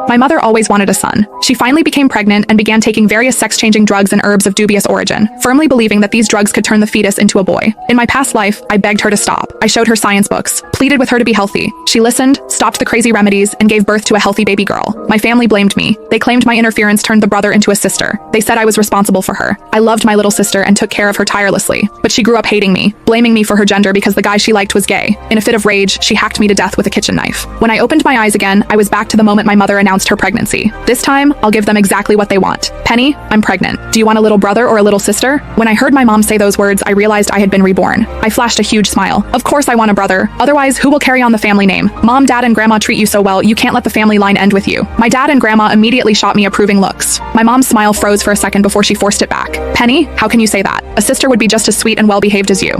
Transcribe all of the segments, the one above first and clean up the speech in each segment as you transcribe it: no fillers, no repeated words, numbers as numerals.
My mother always wanted a son. She finally became pregnant and began taking various sex-changing drugs and herbs of dubious origin, firmly believing that these drugs could turn the fetus into a boy. In my past life, I begged her to stop. I showed her science books, pleaded with her to be healthy. She listened, stopped the crazy remedies, and gave birth to a healthy baby girl. My family blamed me. They claimed my interference turned the brother into a sister. They said I was responsible for her. I loved my little sister and took care of her tirelessly. But she grew up hating me, blaming me for her gender because the guy she liked was gay. In a fit of rage, she hacked me to death with a kitchen knife. When I opened my eyes again, I was back to the moment my mother announced her pregnancy. This time, I'll give them exactly what they want. Penny, I'm pregnant. Do you want a little brother or a little sister? When I heard my mom say those words, I realized I had been reborn. I flashed a huge smile. Of course I want a brother. Otherwise, who will carry on the family name? Mom, Dad, and Grandma treat you so well, you can't let the family line end with you. My dad and Grandma immediately shot me approving looks. My mom's smile froze for a second before she forced it back. Penny, how can you say that? A sister would be just as sweet and well-behaved as you.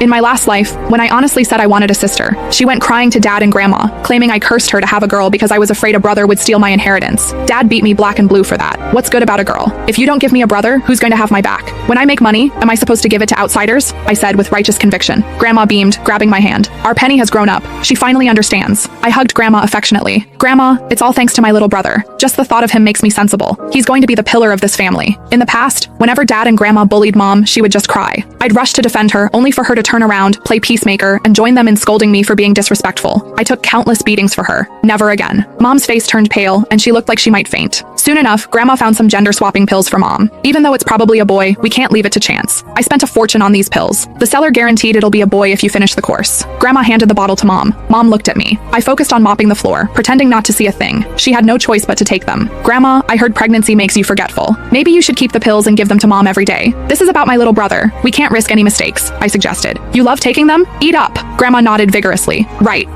In my last life, when I honestly said I wanted a sister, she went crying to Dad and Grandma, claiming I cursed her to have a girl because I was afraid a brother would steal my inheritance. Dad beat me black and blue for that. What's good about a girl? If you don't give me a brother, who's going to have my back? When I make money, am I supposed to give it to outsiders? I said with righteous conviction. Grandma beamed, grabbing my hand. Our Penny has grown up. She finally understands. I hugged Grandma affectionately. Grandma, it's all thanks to my little brother. Just the thought of him makes me sensible. He's going to be the pillar of this family. In the past, whenever Dad and Grandma bullied Mom, she would just cry. I'd rush to defend her, only for her to turn around, play peacemaker, and join them in scolding me for being disrespectful. I took countless beatings for her. Never again. Mom's face turned pale, and she looked like she might faint. Soon enough, Grandma found some gender-swapping pills for Mom. Even though it's probably a boy, we can't leave it to chance. I spent a fortune on these pills. The seller guaranteed it'll be a boy if you finish the course. Grandma handed the bottle to Mom. Mom looked at me. I focused on mopping the floor, pretending not to see a thing. She had no choice but to take them. Grandma, I heard pregnancy makes you forgetful. Maybe you should keep the pills and give them to Mom every day. This is about my little brother. We can't risk any mistakes, I suggested. You love taking them? Eat up. Grandma nodded vigorously. Right.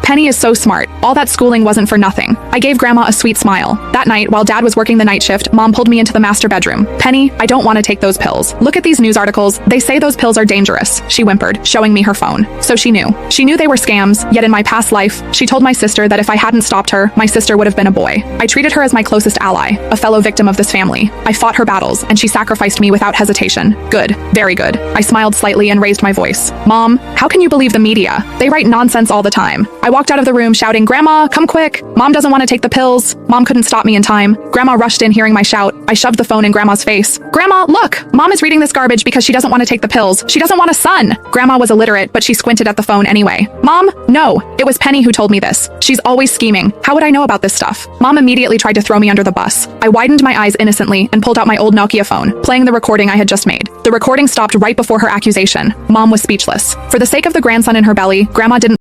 Penny is so smart. All that schooling wasn't for nothing. I gave Grandma a sweet smile. That night, while Dad was working the night shift, Mom pulled me into the master bedroom. Penny, I don't want to take those pills. Look at these news articles. They say those pills are dangerous, she whimpered, showing me her phone. So she knew. She knew they were scams, yet in my past life, she told my sister that if I hadn't stopped her, my sister would have been a boy. I treated her as my closest ally, a fellow victim of this family. I fought her battles, and she sacrificed me without hesitation. Good. Very good. I smiled slightly and raised my voice. Mom, how can you believe the media? They write nonsense all the time. I walked out of the room shouting, Grandma, come quick. Mom doesn't want to take the pills. Mom couldn't stop me in time. Grandma rushed in hearing my shout. I shoved the phone in Grandma's face. Grandma, look! Mom is reading this garbage because she doesn't want to take the pills. She doesn't want a son. Grandma was illiterate, but she squinted at the phone anyway. Mom, no. It was Penny who told me this. She's always scheming. How would I know about this stuff? Mom immediately tried to throw me under the bus. I widened my eyes innocently and pulled out my old Nokia phone, playing the recording I had just made. The recording stopped right before her accusation. Mom was speechless. For the sake of the grandson in her belly, Grandma didn't